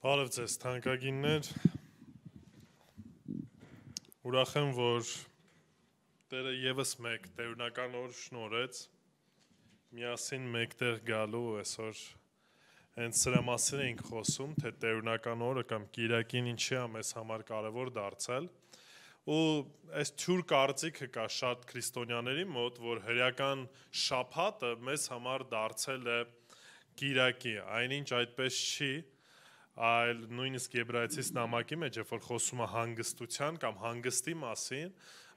Բարև ձեզ թանկագիններ, ուրախ եմ, որ Տերը ևս մեկ տերունական օր շնորհեց, միասին մեկտեղ գալու այսօր հենց սրա մասին էինք խոսում, թե տերունական օրը կամ կիրակին ինչի է մեզ համար կարևոր դարձել, ու այս թյուր կարծիքը կա շատ քրիստոնյաների մոտ, որ հրեական շաբաթը մեզ համար դարձել է կիրակի, այնինչ այդպես չի, այլ նույնիսկ Եբրայեցիս նամակի մեջ, երբ որ խոսում է հանգստության կամ հանգստի մասին,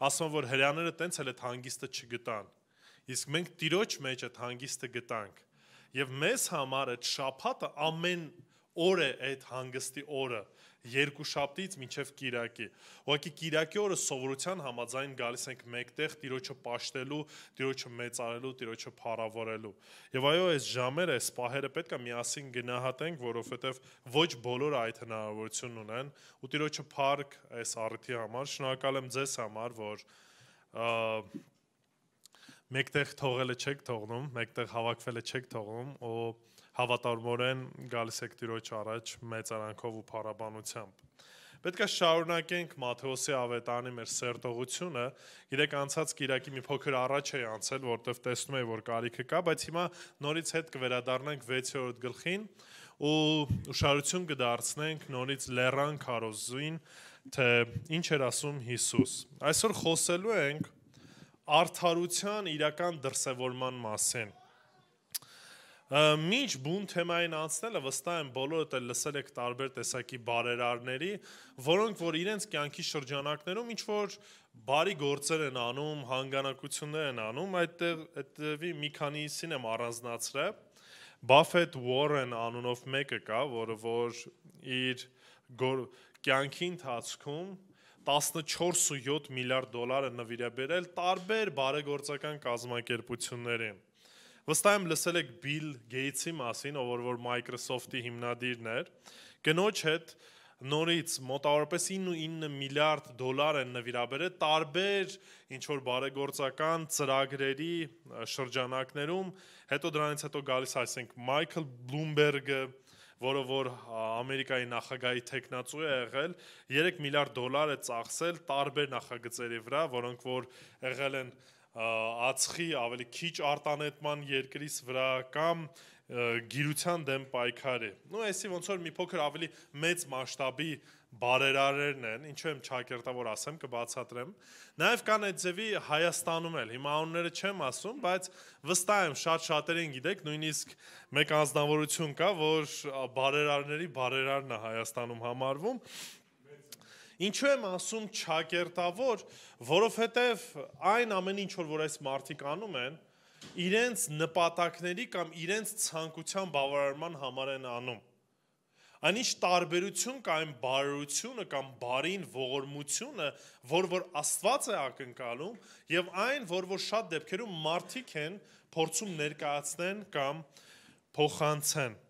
ասում որ հրեաները տենց էլ այդ հանգիստը չգտան, իսկ մենք Տիրոջ մեջ այդ հանգիստը գտանք, եւ մեզ համար այդ շաբաթը ամեն օր է այդ հանգստի օրը, երկուշաբթից մինչև կիրակի, ուղղակի կիրակի օրը սովորության համաձայն գալիս ենք մեկտեղ Տիրոջը պաշտելու, Տիրոջը մեծարելու, Տիրոջը փառավորելու, եւ այո, այս ժամերը, այս պահերը պետք է միասին գնահատենք, որովհետեւ ոչ բոլորը այդ հնարավորությունն ունեն, ու Տիրոջը փառք այս առիթի համար, շնորհակալ եմ ձեզ համար, որ մեկտեղ թողելը չեք թողնում, մեկտեղ հավաքվելը չեք թողնում, ու հավատարմորեն գալիս եք Տիրոջ առաջ մեծարանքով ու փառաբանությամբ։ Պետք է շարունակենք Մատթեոսի ավետարանի մեր սերտողությունը, գիտեք անցած կիրակի մի փոքր առաջ էի անցել, որտեղ տեսնում էի, որ կարիքը կա, բայց հիմա նորից հետ կվերադառնանք 6-րդ գլխին ու ուշադրություն կդարձնենք նորից լեռան քարոզին, թե ինչ էր ասում Հիսուս։ Այսօր խոսելու ենք արդարության իրական դրսևորման մասին։ Մինչ բուն թեմային անցնելը վստահ եմ բոլորդ էլ լսել եք տարբեր տեսակի բարերարների, որոնք որ իրենց կյանքի շրջանակներում ինչ որ բարի գործեր են անում, հանգանակություններ են անում, այդտեղի մի քանիսին եմ առանձնացրել։ Բաֆեթ Ուորեն անունով մեկը կա, որը որ իր կյանքի ընթացքում 14.7 միլիարդ դոլար է նվիրաբերել տարբեր բարեգործական կազմակերպություններին։ Վստահ եմ լսել եք Բիլ Գեյթսի մասին, ով որ Microsoft-ի հիմնադիրն էր, կնոջ հետ նորից մոտավորապես 9 միլիարդ դոլար են նվիրաբերել տարբեր ինչ-որ բարեգործական ծրագրերի շրջանակներում, հետո դրանից հետո գալիս այսինք Մայքլ Բլումբերգը, որը որ Ամերիկայի նախագահի թեկնածու է եղել, 3 միլիարդ դոլար է ծախսել տարբեր նախագծերի վրա, որոնք որ եղել են ածխի ավելի քիչ արտանետման երկրից վրա կամ գիրության դեմ պայքարի։ Նու այսի ոնց որ մի փոքր ավելի մեծ մասշտաբի բարերարերն են, ինչու եմ ճակերտավոր ասեմ, կբացատրեմ։ Նաև կան այդ ձևի Հայաստանում էլ, հիմա անունները չեմ ասում, բայց վստահ եմ շատ-շատերին գիտեք, նույնիսկ մեկ անձնավորություն կա, որ բարերարների բարերարն է Հայաստանում համարվում։ Ինչու եմ ասում ճակերտավոր, որովհետև այն ամեն ինչ որ այս մարդիկ անում են, իրենց նպատակների կամ իրենց ցանկության բավարարման համար են անում։ Այնինչ տարբերություն կա այն բարօրությունը կամ բարին ողորմությունը, որ Աստված է ակնկալում, եւ այն, որ շատ դեպքերում մարդիկ են փորձում ներկայացնեն կամ փոխանցեն։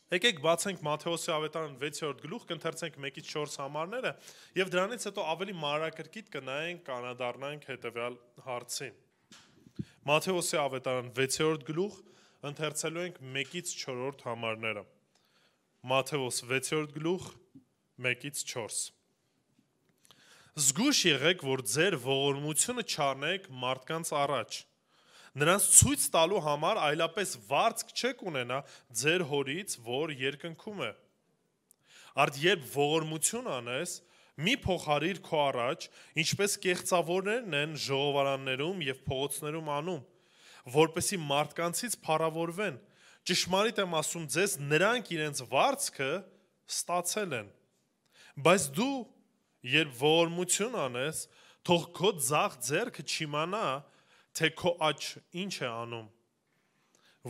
Եկեք բացենք Մատթեոսի ավետարան 6-րդ գլուխ, կընթերցենք 1-ից 4 համարները եւ դրանից հետո ավելի մանրակրկիտ կնայենք, կանադառնանք հետեւյալ հարցին։ Մատթեոսի ավետարան 6-րդ գլուխ, ընթերցելու ենք 1-ից 4 համարները։ Մատթեոս 6-րդ գլուխ 1-ից 4։ Զգույշ եղեք, որ ձեր ողորմությունը չառնեք մարդկանց առաջ։ Նրանց ցույց տալու համար այլապես վարձք չեք ունենա ձեր հորից, որ երկնքում է։ Արդ երբ ողորմություն անես, մի փոխարիր քո առաջ, ինչպես կեղծավորներն են ժողովարաններում եւ փողոցներում անում, որպեսի մարդկանցից փառավորվեն։ Ճշմարիտ եմ ասում ձեզ, նրանք իրենց վարձքը ստացել են։ Բայց դու, երբ ողորմություն անես, թող քո ձախ ձեռքը չիմանա, թե քո աջ ինչ է անում,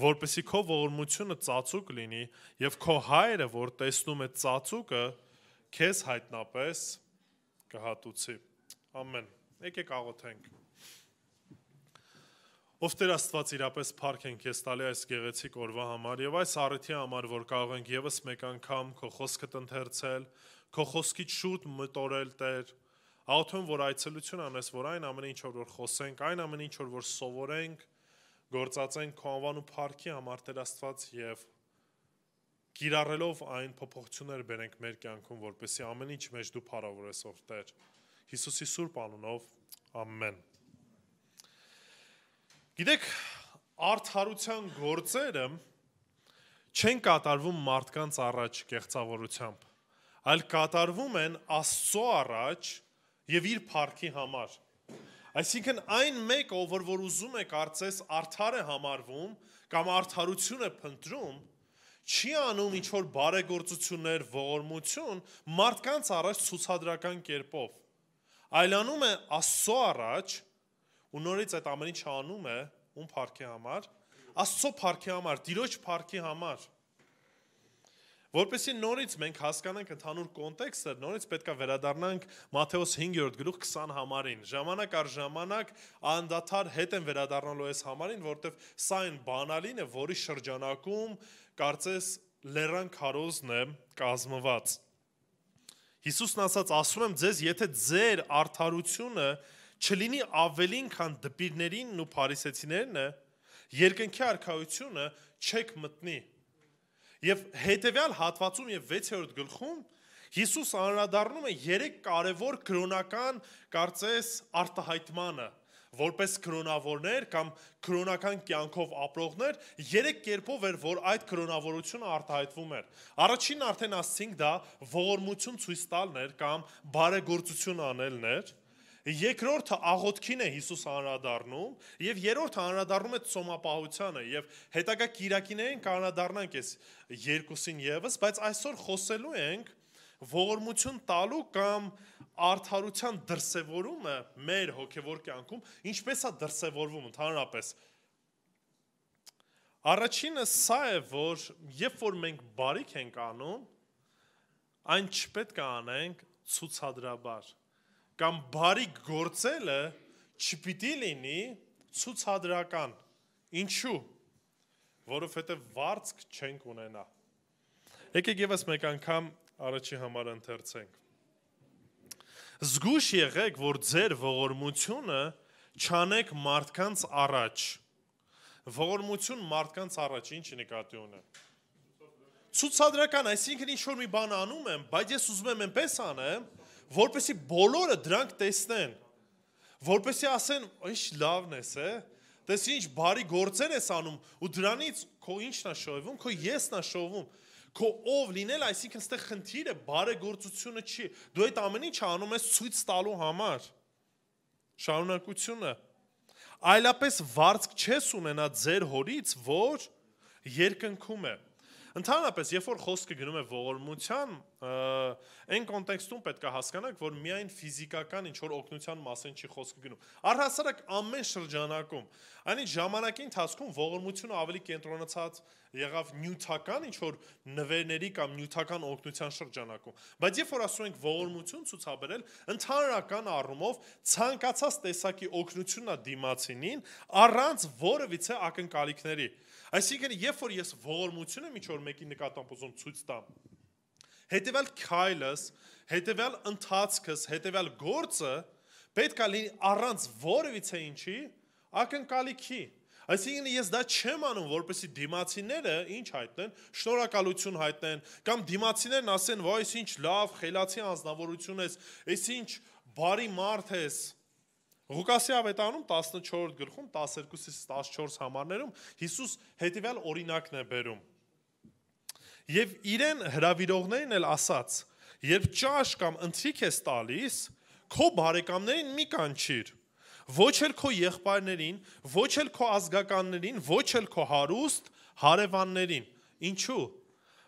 որպեսի քո ողորմությունը ծածուկ լինի եւ քո հայրը, որ տեսնում է ծածուկը, քեզ հայտնապես կհատուցի։ Ամեն։ Եկեք աղոթենք։ Ով Տեր Աստված, իրապես փառք ենք քեզ տալի այս գեղեցիկ օրվա համար եւ այս առիթի համար, որ կարող ենք եւս մեկ անգամ քո խոսքդ ընթերցել, քո խոսքից շուտ մտորել, Տեր, Աղոթում որ այցելություն անես, որ այն ամեն ինչ որ խոսենք, այն ամեն ինչ որ սովորենք, գործածենք քո անվան ու փառքի համար Տեր Աստված եւ կիրառելով այն փոփոխություններ բերենք մեր կյանքում, որպեսզի ամեն ինչ մեջ դու փառավորես ով Տեր։ Հիսուսի սուրբ անունով, ամեն։ Գիտեք, արդարության գործերը չեն կատարվում մարդկանց առաջ կեղծավորությամբ, այլ կատարվում են Աստծո առաջ եւ իր փառքի համար։ Այսինքն այն մեկը, որ ուզում է կարծես արդար է համարվում կամ արդարություն է փնտրում, չի անում ինչ որ բարեգործություններ, ողորմություն մարդկանց առաջ ցուցադրական կերպով, այլ անում է Աստծո առաջ ու նորից այդ ամեն ինչը անում է ում փառքի համար, Աստծո փառքի համար, Տիրոջ փառքի համար։ Որպեսզի նորից մենք հասկանանք ընդհանուր կոնտեքստը, նորից պետք է վերադառնանք Մատթեոս 5:20 համարին։ Ժամանակ առ ժամանակ անդադար հետ են վերադառնալու այս համարին, որտեվ սա այն բանալին է, որի շրջանակում կարծես լեռան քարոզն է կազմված։ Հիսուսն ասաց, ասում եմ ձեզ, եթե ձեր արդարությունը չլինի ավելին, քան դպիրներինն ու փարիսեցիներն է, երկնքի արքայությունը չեք մտնի։ Եվ հետևյալ հատվածում եւ 6-րդ գլխում Հիսուս անդրադառնում է 3 կարևոր կրոնական կարծես արտահայտմանը, որպես կրոնավորներ կամ կրոնական կյանքով ապրողներ 3 կերպով էր, որ այդ կրոնավորությունը արտահայտվում էր։ Առաջինն արդեն ասացինք, դա ողորմություն ցույց տալն էր կամ բարեգործություն անելն էր։ Երկրորդը աղոթքին է Հիսուս անդրադառնում եւ երրորդը անդրադառնում է ծոմապահությանը եւ հետագա կիրակիներին կանրադառնանք այս երկուսին եւս, բայց այսօր խոսելու ենք ողորմություն տալու կամ արդարության դրսևորումը մեր հոգեվոր կյանքում, ինչպես է դրսևորվում ընդհանրապես։ Առաջինը սա է, որ երբ որ մենք բարիք ենք անում, այն չպետք է անենք ցուցադրաբար կամ բարիք գործելը չպիտի լինի ցուցադրական։ Ինչու՞։ Որովհետև վարձք չենք ունենա։ Եկեք եւս մեկ անգամ առաջի համար ընթերցենք։ Զգույշ եղեք, որ ձեր ողորմությունը չանեք մարդկանց առաջ։ Ողորմություն մարդկանց առաջ ի՞նչ նկատի ունի։ Ցուցադրական, այսինքն ինչ որ մի բան անում եմ, բայց ես ուզում եմ այնպես անեմ, որպեսզի բոլորը դրանք տեսնեն, որպեսզի ասեն, ինչ լավն ես, տես ինչ բարի գործեր ես անում, ու դրանից քո ինչն է շոյվում, քո եսն է շոյվում, քո ով լինել, այսինքն ստեղ խնդիրը բարեգործությունը չի, դու այդ ամեն ինչը անում ես ցույց տալու համար, շարունակությունը, այլապես վարձք չես ունենա ձեր հորից, որ երկնքում է։ Ընդհանրապես, երբ որ խոսքը գնում է ողորմության, այն կոնտեքստում պետք է հասկանանք, որ միայն ֆիզիկական ինչ-որ օգնության մասին չի խոսքը գնում։ Առհասարակ ամեն շրջանակում, այնինչ ժամանակի ընթացքում ողորմությունը ավելի կենտրոնացած եղավ նյութական ինչ-որ նվերների կամ նյութական օգնության շրջանակում։ Բայց երբ որ ասում ենք ողորմություն ցուցաբերել, ընդհանրական առումով ցանկացած տեսակի օգնությունն է դիմացինին առանց որևիցե ակնկալիքների։ Այսինքն, երբ որ ես ողորմություն եմ ինչ-որ մեկի նկատմամբ ուզում ցույց տամ, հետևյալ քայլս, հետևյալ ընթացքս, հետևյալ գործը պետք է լինի առանց որևիցե ինչի ակնկալիքի։ Այսինքն ես դա չեմ անում, որպեսզի դիմացիները ինչ հայտնեն, շնորհակալություն հայտնեն, կամ դիմացիներն ասեն, «Վայ, այս ինչ լավ, խելացի անձնավորություն ես, այս ինչ բարի մարդ ես»։ Ղուկասի ավետարանում 14-րդ գլխում 12-14 համարներում Հիսուս հետևյալ օրինակն է բերում։ Եվ իրեն հրավիրողներին էլ ասաց. երբ ճաշ կամ ընթրիք ես տալիս, քո բարեկամներին մի կանչիր, ոչ էլ քո եղբայրներին, ոչ էլ քո ազգականներին, ոչ էլ քո հարուստ հարևաններին։ Ինչու՞։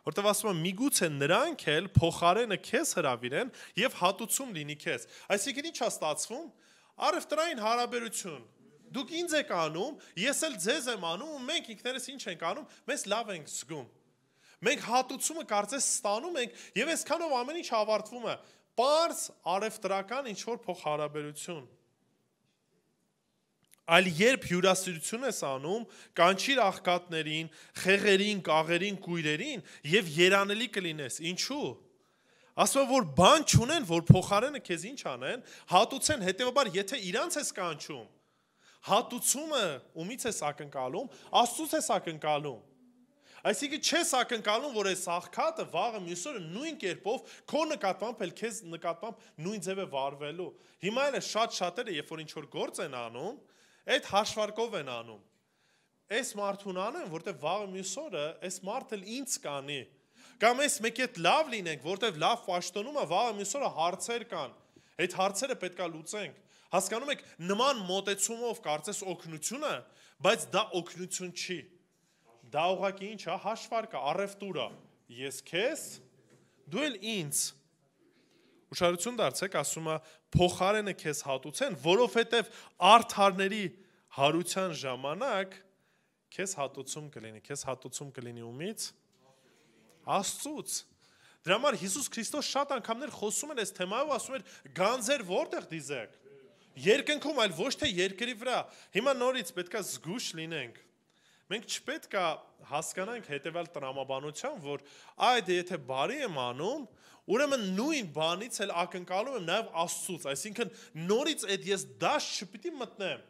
Որտեվ ասում եմ, միգուցե նրանք էլ փոխարենը քեզ հրավիրեն եւ հատուցում լինի քեզ։ Այսինքն ի՞նչ է ստացվում։ Առևտրային հարաբերություն։ Դուք ինձ եք անում, ես էլ ձեզ եմ անում, ու մենք ինքներս ինչ ենք անում, մեզ լավ ենք զգում։ Մենք հատուցումը կարծես ստանում ենք եւ այսքանով ամեն ինչ ավարտվում է։ Պարզ առևտրական ինչ-որ փոխհարաբերություն։ Այլ երբ հյուրասիրություն ես անում, կանչիր աղքատներին, խեղերին, կաղերին, կույրերին եւ երանելի կլինես։ Ինչու՞։ Ասում է, որ բան չունեն, որ փոխարենը քեզ ինչ անեն, հատուցեն, հետևաբար եթե իրանց ես կանչում, հատուցումը ումից ես ակնկալում, Աստծուց ես ակնկալում։ Այսինքն չես ակնկալում, որ այս աղքատը վաղը մյուս օրը նույն կերպով քո նկատմամբ էլ քեզ նկատմամբ նույն ձև է վարվելու։ Հիմա էլ շատերը, երբ որ ինչ որ գործ են անում, այդ հաշվարկով են անում։ Այս մարդուն անեն, որտեղ վաղը մյուս օրը այս մարդը ինձ կանի։ Կամ այս մեկ հետ լավ լինենք, որտեղ լավ պաշտոնում է, վաղը մյուս օրը հարցեր կան։ Այդ հարցերը պետք է լուծենք։ Հասկանում եք, նման մոտեցումով կարծես օգնություն է, բայց դա օգնություն չի։ Դա ուղղակի ինչ է, հաշվարկ է, առևտուր է։ Ես քեզ, դու էլ ինձ։ Ուշադրություն դարձեք, ասում է, փոխարենը քեզ հատուցեն, որովհետև արդարների հարության ժամանակ քեզ հատուցում կլինի։ Քեզ հատուցում կլինի ումից։ Աստծուց։ Դրա համար Հիսուս Քրիստոս շատ անգամներ խոսում էր այս թեմայով, ասում էր գանձեր որտեղ դիզեք։ Երկնքում, այլ ոչ թե երկրի վրա։ Հիմա նորից պետքա զգուշ լինենք։ Մենք չպետք է հասկանանք հետևյալ տրամաբանությամբ, որ այդ եթե բարի եմ անում, ուրեմն նույն բանից էլ ակնկալում եմ նաև Աստծուց, այսինքն նորից այդ ես դաշ չպիտի մտնեմ։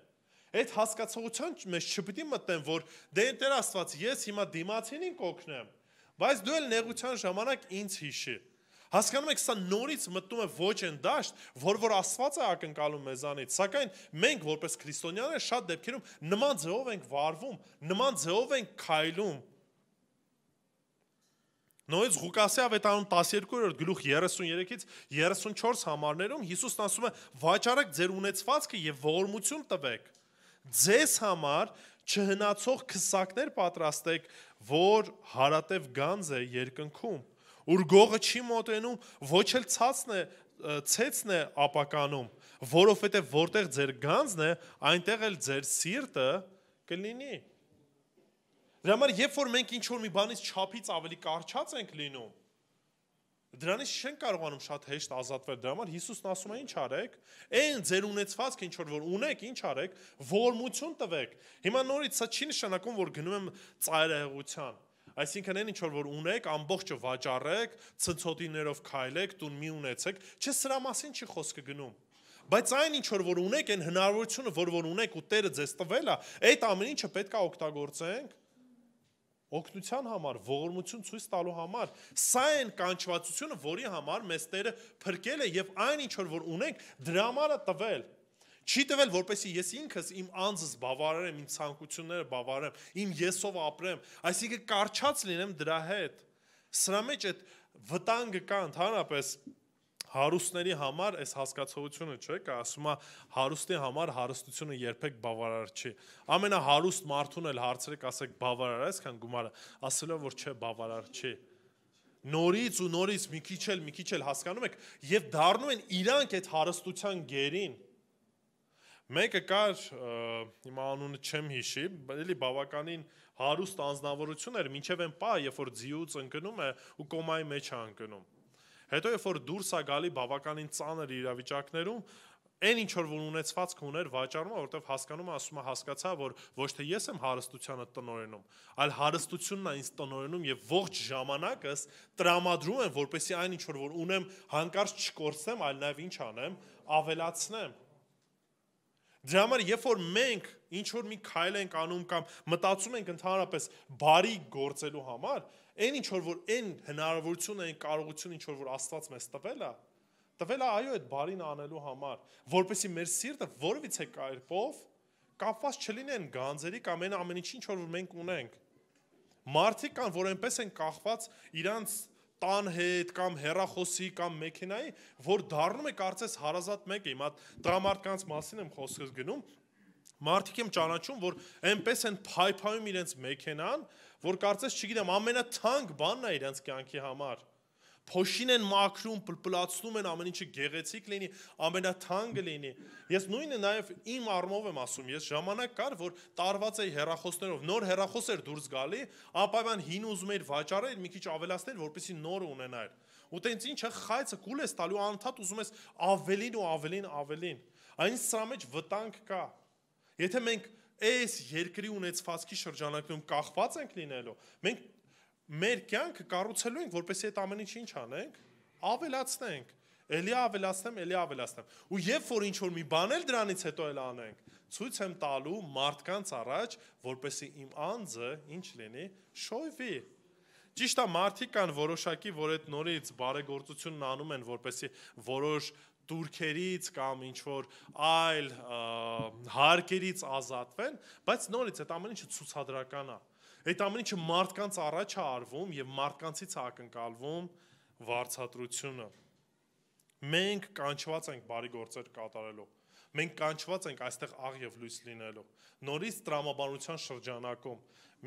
Այդ հասկացողության մեջ չպիտի մտնեմ, որ դե Տեր Աստված, ես հիմա դիմացինին կօգնեմ, բայց դու էլ նեղության ժամանակ ինձ հիշի։ Հասկանում եք, սա նորից մտնում է ոչ այն դաշտ, որ Աստված է ակնկալում մեզանից, սակայն մենք որպես քրիստոնյաներ շատ դեպքերում նման ձևով ենք վարվում, նման ձևով ենք քայլում։ Նույնիսկ Ղուկասի ավետարան 12-րդ գլուխ 33-ից 34 համարներում Հիսուսն ասում է. «Վաճառեք ձեր ունեցվածքը եւ ողորմություն տվեք։ Ձեզ համար չհնացող քսակներ պատրաստեք, որ հարատև գանձ է երկնքում, ուր գողը չի մոտենում, ոչ էլ ցեցն է ապականում, որովհետև որտեղ ձեր գանձն է, այնտեղ էլ ձեր սիրտը կլինի»։ Դրա համար երբ որ մենք ինչ-որ մի բանից չափից ավելի կարճած ենք լինում, դրանից չենք կարողանում շատ հեշտ ազատվել։ Դրա համար Հիսուսն ասում է ինչ արեք, այն ձեր ունեցվածքը ինչ որ ունեք, ինչ արեք, ողորմություն տվեք։ Հիմա նորից սա չի նշանակում, որ գնում եմ ծայրահեղության։ Այսինքն այն ինչ որ ունեք, ամբողջը վաճառեք, ցնցոտիներով քայլեք, տուն մի ունեցեք, չէ, սրա մասին չի խոսքը գնում։ Բայց այն ինչ որ ունեք, այն հնարավորությունը, որ ունեք ու Տերը ձեզ տվել է, այդ ամեն ինչը պետք է օգտագործենք օգնության համար, ողորմություն ցույց տալու համար։ Սա այն կանչվածությունը, որի համար մեզ Տերը փրկել է եւ այն ինչ որ ունենք, դրա համար է տվել։ Չի տվել, որպեսզի ես ինքս իմ անձս բավարարեմ, իմ ցանկությունները բավարարեմ, իմ եսով ապրեմ, այսինքն կարճած լինեմ դրա հետ։ Սրա մեջ այդ վտանգը կա ընդհանրապես հարուստների համար այս հասկացողությունը չէ, կա ասում է հարուստի համար հարստությունը երբեք բավարար չի։ Ամենահարուստ մարդուն էլ հարցրեք, ասեք բավարար ես, քան գումարը, ասելով որ չէ, բավարար չի։ Նորից ու նորից մի քիչ էլ հասկանում եք եւ դառնում են իրանք այդ հարստության գերին։ Մեկը կար, հիմա անունը չեմ հիշի, էլի բավականին հարուստ անձնավորություն էր, մինչև այն պահ, երբ որ ձիուց ընկնում է ու կոմայի մեջ է ընկնում։ Հետո երբ որ դուրս է գալի բավականին ծանր իրավիճակներում, այն ինչ որ ունեցվածք ուներ վաճառում, որովհետև հասկանում է, ասում է, հասկացա, որ ոչ թե ես եմ հարստությանը տնօրենում, այլ հարստությունն է ինձ տնօրենում եւ ողջ ժամանակս տրամադրում եմ, որպեսզի այն ինչ որ ունեմ հանկարծ չկորցնեմ, այլ նաեւ ինչ անեմ, ավելացնեմ։ Դրա համար երբ որ մենք ինչ որ մի քայլ ենք անում կամ մտածում ենք ընդհանրապես բարի գործելու համար, այն ինչ որ այն հնարավորությունը, այն կարողությունը ինչ որ Աստված մեզ տվել է այո այդ բարին անելու համար, որպեսզի մեր սիրտը որևիցե կերպով կապված չլինի այն գանձերի կամ այն ամեն ինչի ինչ որ մենք ունենք։ Մարդիկ կան, որ այնպես են կախված իրանց տան հետ կամ հեռախոսի կամ մեքենայի, որ դառնում է կարծես հարազատ մեկը։ Հիմա տղամարդկանց մասին եմ խոսքս գնում, մարդիկ եմ ճանաչում, որ այնպես են փայփայում իրենց մեքենան, որ կարծես չգիտեմ, ամենաթանկ բանն է իրենց կյանքի համար։ Փոշին են մաքրում, պլպլացնում են, ամեն ինչը գեղեցիկ լինի, ամենաթանկը լինի։ Ես նույնը նաև իմ առումով եմ ասում, ես ժամանակ կար, որ տարված էի հեռախոսներով, նոր հեռախոս էր դուրս գալի, անպայման հին ուզում էի վաճառել, մի քիչ ավելացնել, որպեսզի նոր ունենար։ Ու տենց ինչը խայծը կուլ ես տալու, անընդհատ ուզում ես ավելին ու ավելին։ Այնինչ սրա մեջ վտանգ կա։ Եթե մենք այս երկրի ունեցվածքի շրջանակներում կախված ենք լինելու, մենք մեր կյանքը կառուցելու ենք, որպեսզի այդ ամեն ինչը ինչ անենք, ավելացնենք, էլի ավելացնեմ, էլի ավելացնեմ։ Ու երբ որ ինչ-որ մի բան էլ դրանից հետո էլ անենք, ցույց եմ տալու մարդկանց առաջ, որպեսզի իմ անձը ինչ լինի, շոյվի։ Ճիշտ է, մարդիկ կան որոշակի, որ այդ նորից բարեգործությունն անում են, որպեսզի որոշ турքերից կամ ինչ-որ այլ հարկերից ազատվեն, բայց նորից այդ ամեն ինչը ցուցադրական է։ Այդ ամեն ինչը մարդկանց առաջ է արվում եւ մարդկանցից է ակնկալվում վարձատրությունը։ Մենք կանչված ենք բարի գործեր կատարելով։ Մենք կանչված ենք այստեղ աղ եւ լույս լինելու։ Նորից տրամաբանության շրջանակում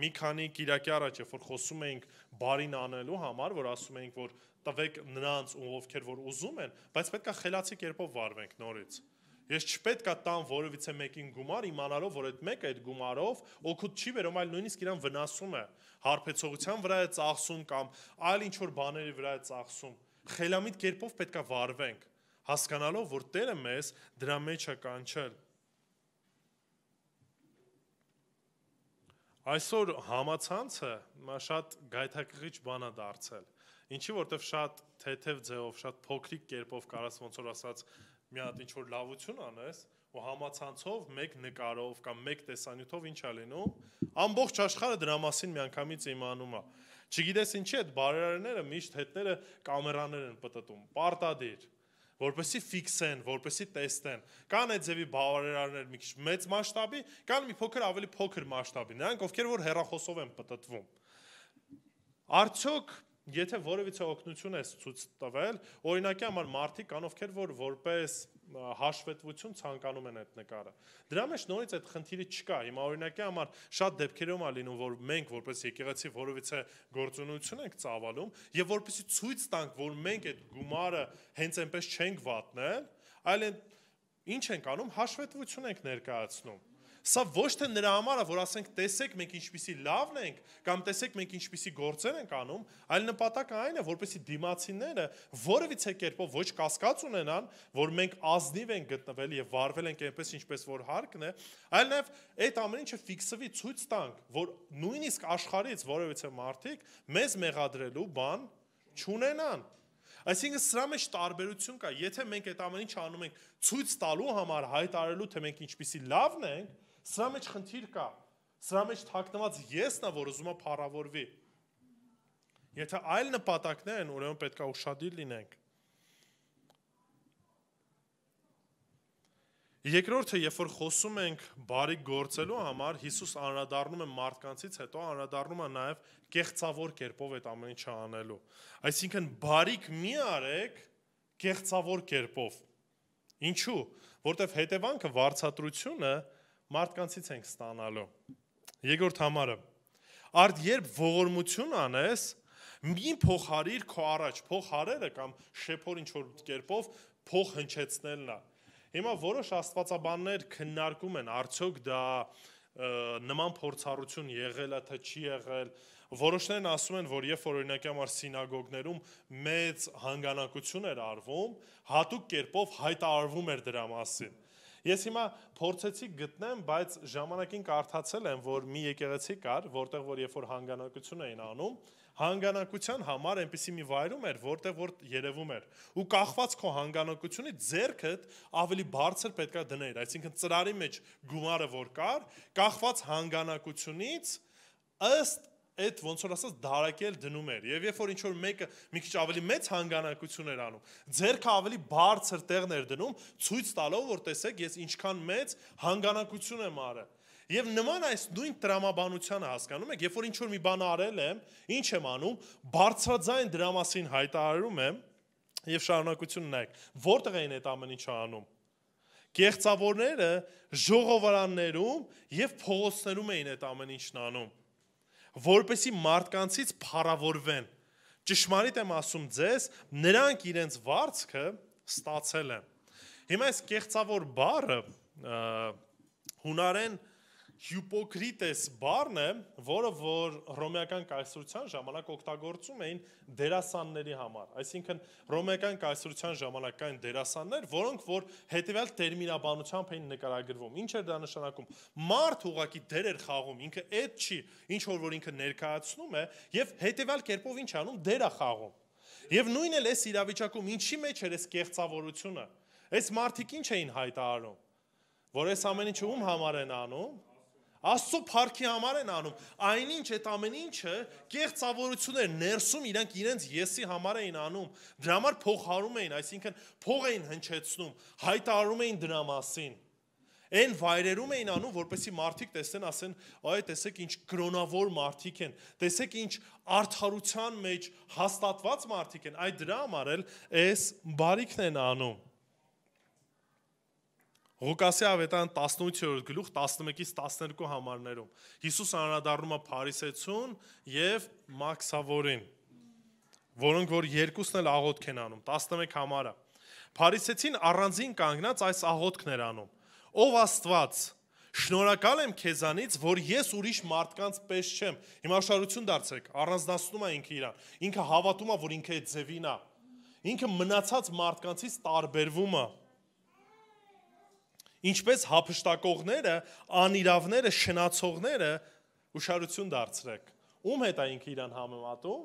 մի քանի կիրակի առաջ, երբ որ խոսում էինք բարին անելու համար, որ ասում էինք, որ տվեք նրանց, ովքեր որ ուզում են, բայց պետք է խելացի կերպով վարվենք նորից։ Ես չպետք է տամ որևիցե մեկին գումար, իմանալով, որ այդ մեկը այդ գումարով օգուտ չի բերում, այլ նույնիսկ իրան վնասում է, հարբեցողության վրա է ծախսում կամ այլ ինչ-որ բաների վրա է ծախսում։ Խելամիտ կերպով պետք է վարվենք, հասկանալով, որ Տերը մեզ դրա մեջ է կանչել։ Այսօր համացանցը շատ գայթակղիչ բան է դարձել։ Ինչի որտեվ շատ թեթև ձևով, շատ փոքրիկ կերպով կարաս ոնց որ ասած մի հատ ինչ-որ լավություն անես, ու համացանցով մեկ նկարով կամ մեկ տեսանյութով ինչ է լինում, ամբողջ աշխարհը դրա մասին միանգամից իմանում է։ Չգիտես ինչի այդ բարերարները միշտ հետները կամերաներ են պտտում, պարտադիր, որպեսզի ֆիքսեն, որպեսզի տեսնեն։ Կան այդ ձևի բարերարներ մի քիչ մեծ մասշտաբի, կան մի փոքր ավելի փոքր մասշտաբի, նրանք ովքեր որ հեռախոսով են պտտվում։ Արդյոք եթե որևիցե օգնություն ես ցույց տվել, օրինակի համար մարդիկ կան ովքեր որ որպես հաշվետվություն ցանկանում են այդ նկարը։ Դրա մեջ նորից այդ խնդիրը չկա։ Հիմա օրինակի համար շատ դեպքերում է լինում, որ մենք որպես եկեղեցի որևիցե գործունեություն ենք ծավալում եւ որպեսզի ցույց տանք, որ մենք այդ գումարը հենց այնպես չենք վատնել, այլ ինչ ենք անում, հաշվետվություն ենք ներկայացնում։ Սա ոչ թե նրա համար է, որ ասենք տեսեք մենք ինչպիսի լավն ենք, կամ տեսեք մենք ինչպիսի գործեր ենք անում, այլ նպատակը այն է, որպեսզի դիմացիները որևիցե կերպով ոչ կասկած ունենան, որ մենք ազնիվ ենք գտնվել եւ վարվել ենք այնպես ինչպես որ հարկն է, այլ նաեւ այդ ամեն ինչը ֆիքսվի, ցույց տանք, որ նույնիսկ աշխարհից որևիցե մարդիկ մեզ մեղադրելու բան չունենան։ Այսինքն սրա մեջ տարբերություն կա, եթե մենք այդ ամեն ինչը անում ենք ցույց տալու համար, հայտարարելու, թե մենք ինչպիսի լավն ենք, սրա մեջ խնդիր կա, սրա մեջ թաքնված եսն է, որ ուզում է փառավորվի։ Եթե այլ նպատակներ են, ուրեմն պետք է ուշադիր լինենք։ Երկրորդը, երբ որ խոսում ենք բարի գործելու համար, Հիսուս անդրադառնում է մարդկանցից հետո անդրադառնում է նաև կեղծավոր կերպով այդ ամեն ինչը անելու։ Այսինքն բարիք մի արեք կեղծավոր կերպով։ Ինչու՞։ Որտեվ հետևանքը վարձատրությունը մարդկանցից ենք ստանալու։ Երկրորդ համարը. Արդ երբ ողորմություն անես, մի փոխարիր քո առաջ, փոխարերը կամ շեփոր ինչ-որ կերպով փոխ հնչեցնելն է։ Հիմա որոշ աստվածաբաններ քննարկում են, արդյոք դա նման փորձառություն եղել է, թե չի եղել։ Որոշներն ասում են, որ երբ որ օրինակի համար սինագոգներում մեծ հանգանակություն էր արվում, հատուկ կերպով հայտարարվում էր դրա մասին։ Ես հիմա փորձեցի գտնեմ, բայց ժամանակին կարդացել եմ, որ մի եկեղեցի կար, որտեղ որ երբ որ հանգանակություն էին անում, հանգանակության համար այնպիսի մի վայրում էր, որտեղ որ երևում էր, ու կախված քո հանգանակությունից ձեռքդ ավելի բարձր պետքա դներ, այսինքն ծրարի մեջ գումարը որ կար, կախված հանգանակությունից ըստ այդ ոնց որ ասած դարակել դնում էր, եւ երբ որ ինչ որ մեկը մի քիչ ավելի մեծ հանգանակություն էր անում, ձեռքը ավելի բարձր տեղն էր դնում, ցույց տալով, որ տեսեք, ես ինչքան մեծ հանգանակություն եմ արել։ Եվ նման այս նույն տրամաբանությանը հասկանում եք, երբ որ ինչ որ մի բան արել եմ, ինչ եմ անում, բարձրաձայն դրա մասին հայտարարում եմ եւ շարունակություն նայեք, որտեղ էին այդ ամեն ինչը անում։ Կեղծավորները ժողովարաններում եւ փողոցներում էին այդ ամեն ինչն անում, որպեսի մարդկանցից փառավորվեն։ Ճշմարիտ եմ ասում ձեզ, նրանք իրենց վարձքը ստացել են։ Հիմա այս կեղծավոր բառը հունարեն հյուպոկրիտես բառն է, որը որ հռոմեական կայսրության ժամանակ օգտագործում էին դերասանների համար։ Այսինքն հռոմեական կայսրության ժամանակ կային դերասաններ, որոնք որ հետևյալ տերմինաբանությամբ էին նկարագրվում։ Ինչ էր դա նշանակում։ Մարդ ուղղակի դեր էր խաղում, ինքը այդ չի, ինչ որ ինքը ներկայացնում է, եւ հետևյալ կերպով ինչ անում, դեր է խաղում։ Եվ նույնն էլ այս իրավիճակում ինչի մեջ էր այս կեղծավորությունը։ Այս մարդիկ ինչ էին հայտարարում, որ այս ամեն ինչը ում համար են անում։ Աստծո փառքի համար են անում։ Այնինչ այդ ամեն ինչը կեղծավորություններ ներսում իրանք իրենց եսի համար էին անում։ Դրա համար փոխարում էին, այսինքն փող էին հնչեցնում, հայտարարում էին դրա մասին։ Այն վայրերում էին անում, որպեսզի մարդիկ տեսնեն, ասեն, այ տեսեք ինչ կրոնավոր մարդիկ են, տեսեք ինչ արդարության մեջ հաստատված մարդիկ են, այդ դրա համար էլ այս բարիքն են անում։ Ղուկասի ավետարան 18-րդ գլուխ 11-ից 12 համարներում Հիսուս անդրադառնում է փարիսեցուն եւ մաքսավորին, որոնք որ երկուսն էլ աղոթք են անում, 11 համարը։ Փարիսեցին առանձին կանգնած այս աղոթքն էր անում. Ով Աստված, շնորհակալ եմ քեզանից, որ ես ուրիշ մարդկանց պես չեմ։ Հիմա շարություն դարձեք, առանձնացնում է ինքը իրան։ Ինքը հավատում է, որ ինքը այդ ձևին է։ Ինքը մնացած մարդկանցից տարբերվում է։ Ինչպես հափշտակողները, անիրավները, շնացողները, ուշադրություն դարձրեք։ Ում հետ է ինքը իրան համեմատում։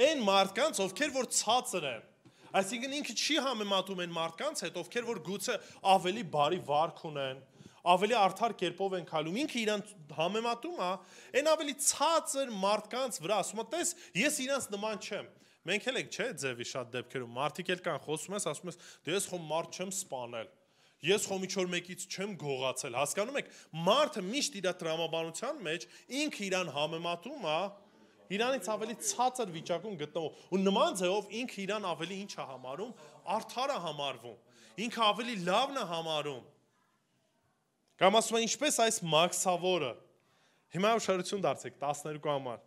Այն մարդկանց, ովքեր որ ցածր են։ Այսինքն ինքը չի համեմատում այն մարդկանց հետ, ովքեր որ գուցե ավելի բարի վարք ունեն, ավելի արդար կերպով են քայլում։ Ինքը իրան համեմատում է այն ավելի ցածր մարդկանց վրա, ասում է, տես, ես իրանց նման չեմ։ Մենք էլ ենք, չէ՞, ձևի շատ դեպքերում մարդիկ էլ կան, խոսում ես, ասում ես, դե ես խո մարդ չեմ սպանել։ Ես խո ինչ-որ մեկից չեմ գողացել, հասկանում եք, մարդը միշտ իր տրամաբանության մեջ ինքը իրան համեմատում է, իրանից ավելի ցածր վիճակում գտնվող, ու նման ձևով ինքը իրան ավելի ինչ է համարում, արդար է համարվում, ինքը ավելի լավն է համարում։ Կամ ասում են, ինչպես այս մաքսավորը, հիմա ուշադրություն դարձեք, 12 համար,